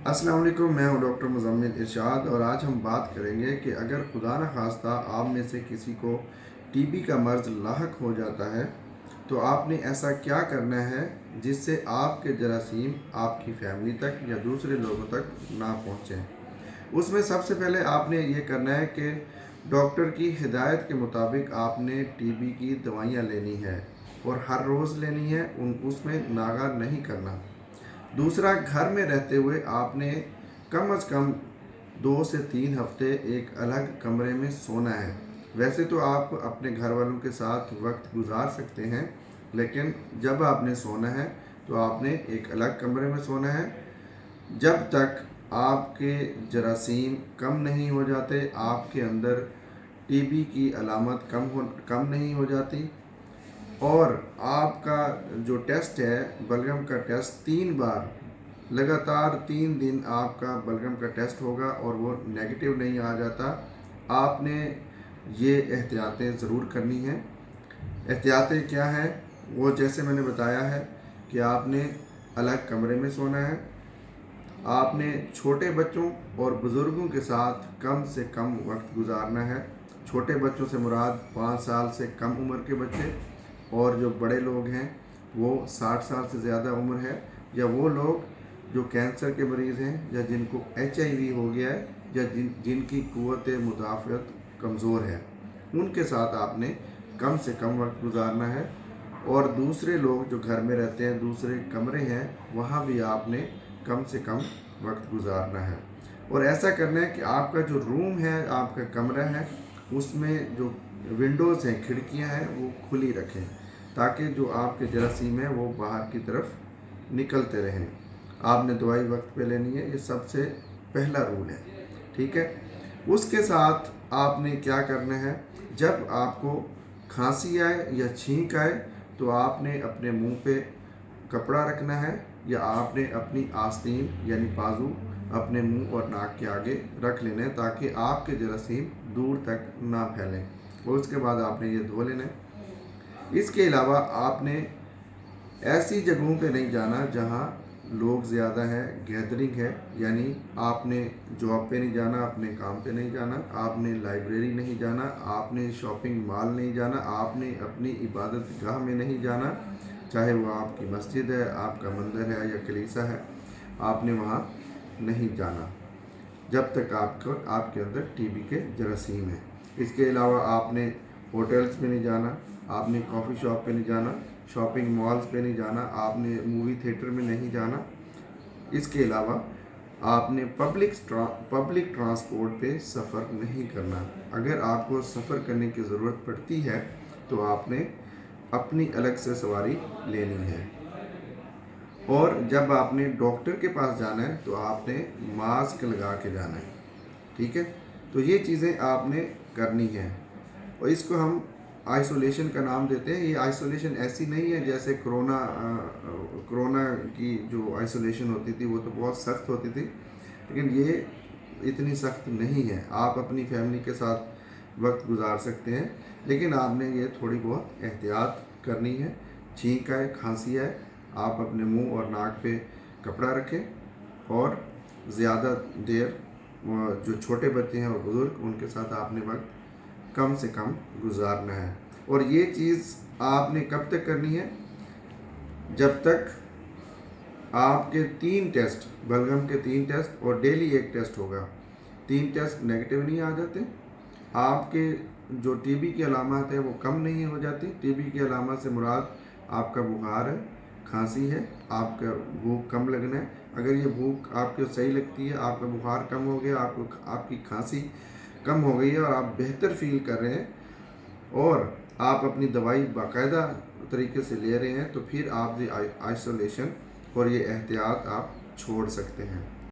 अस्सलाम वालेकुम, मैं हूं डॉक्टर मुज़म्मिल इरशाद और आज हम बात करेंगे कि अगर खुदा न खास्ता आप में से किसी को टीबी का मर्ज़ लाहक हो जाता है तो आपने ऐसा क्या करना है जिससे आपके जरासीम आपकी फैमिली तक या दूसरे लोगों तक ना पहुँचें। उसमें सबसे पहले आपने ये करना है कि डॉक्टर की हिदायत के मुताबिक आपने टीबी की दवाइयाँ लेनी है और हर रोज़ लेनी है, उसमें नागा नहीं करना। दूसरा, घर में रहते हुए आपने कम अज़ कम 2 से 3 हफ्ते एक अलग कमरे में सोना है। वैसे तो आप अपने घर वालों के साथ वक्त गुजार सकते हैं, लेकिन जब आपने सोना है तो आपने एक अलग कमरे में सोना है जब तक आपके जरासीम कम नहीं हो जाते, आपके अंदर टीबी की अलामत कम नहीं हो जाती। और आपका जो टेस्ट है बलगम का टेस्ट 3 बार लगातार 3 दिन आपका बलगम का टेस्ट होगा और वो नेगेटिव नहीं आ जाता। आपने ये एहतियातें ज़रूर करनी हैं। एहतियातें क्या हैं? वो जैसे मैंने बताया है कि आपने अलग कमरे में सोना है, आपने छोटे बच्चों और बुज़ुर्गों के साथ कम से कम वक्त गुजारना है। छोटे बच्चों से मुराद 5 साल से कम उम्र के बच्चे, और जो बड़े लोग हैं वो 60 साल से ज़्यादा उम्र है, या वो लोग जो कैंसर के मरीज़ हैं या जिनको HIV हो गया है या जिनकी क़ुव्वत मुदाफ़अत कमज़ोर है, उनके साथ आपने कम से कम वक्त गुजारना है। और दूसरे लोग जो घर में रहते हैं, दूसरे कमरे हैं, वहाँ भी आपने कम से कम वक्त गुजारना है। और ऐसा करना है कि आपका जो रूम है, आपका कमरा है, उसमें जो विंडोज़ हैं, खिड़कियां हैं, वो खुली रखें ताकि जो आपके जरासीम हैं वो बाहर की तरफ निकलते रहें। आपने दवाई वक्त पे लेनी है, ये सबसे पहला रूल है, ठीक है। उसके साथ आपने क्या करना है, जब आपको खांसी आए या छींक आए तो आपने अपने मुंह पे कपड़ा रखना है, या आपने अपनी आस्तीन यानी बाजू अपने मुंह और नाक के आगे रख लेना है ताकि आपके जरासीम दूर तक ना फैलें। और उसके बाद आपने ये धो लेना है। इसके अलावा आपने ऐसी जगहों पे नहीं जाना जहाँ लोग ज़्यादा हैं, गैदरिंग है, यानी आपने जॉब पे नहीं जाना, अपने काम पे नहीं जाना, आपने लाइब्रेरी नहीं जाना, आपने शॉपिंग मॉल नहीं जाना, आपने अपनी इबादत गाह में नहीं जाना, चाहे वो आपकी मस्जिद है, आपका मंदिर है या कलीसा है, आपने वहाँ नहीं जाना जब तक आपके अंदर टीबी के जरासीम है। इसके अलावा आपने होटल्स में नहीं जाना, आपने कॉफ़ी शॉप पे नहीं जाना, शॉपिंग मॉल्स पे नहीं जाना, आपने मूवी थिएटर में नहीं जाना। इसके अलावा आपने पब्लिक ट्रांसपोर्ट पे सफ़र नहीं करना। अगर आपको सफ़र करने की ज़रूरत पड़ती है तो आपने अपनी अलग से सवारी लेनी है। और जब आपने डॉक्टर के पास जाना है तो आपने मास्क लगा के जाना है, ठीक है। तो ये चीज़ें आपने करनी है, और इसको हम आइसोलेशन का नाम देते हैं। ये आइसोलेशन ऐसी नहीं है जैसे कोरोना की जो आइसोलेशन होती थी वो तो बहुत सख्त होती थी, लेकिन ये इतनी सख्त नहीं है। आप अपनी फैमिली के साथ वक्त गुजार सकते हैं, लेकिन आपने ये थोड़ी बहुत एहतियात करनी है। छींक आए, खांसी आए, आप अपने मुंह और नाक पे कपड़ा रखें, और ज़्यादा देर जो छोटे बच्चे हैं और बुज़ुर्ग, उनके साथ आपने वक्त कम से कम गुजारना है। और ये चीज़ आपने कब तक करनी है? जब तक आपके 3 टेस्ट, बलगम के 3 टेस्ट और डेली एक टेस्ट होगा, 3 टेस्ट नेगेटिव नहीं आ जाते, आपके जो टीबी की अलामत है वो कम नहीं हो जाती। टीबी की अलामत से मुराद आपका बुखार है, खांसी है, आपका भूख कम लगना है। अगर ये भूख आपको सही लगती है, आपका बुखार कम हो गया, आपकी खांसी कम हो गई है और आप बेहतर फील कर रहे हैं, और आप अपनी दवाई बाकायदा तरीके से ले रहे हैं, तो फिर आप आइसोलेशन और ये एहतियात आप छोड़ सकते हैं।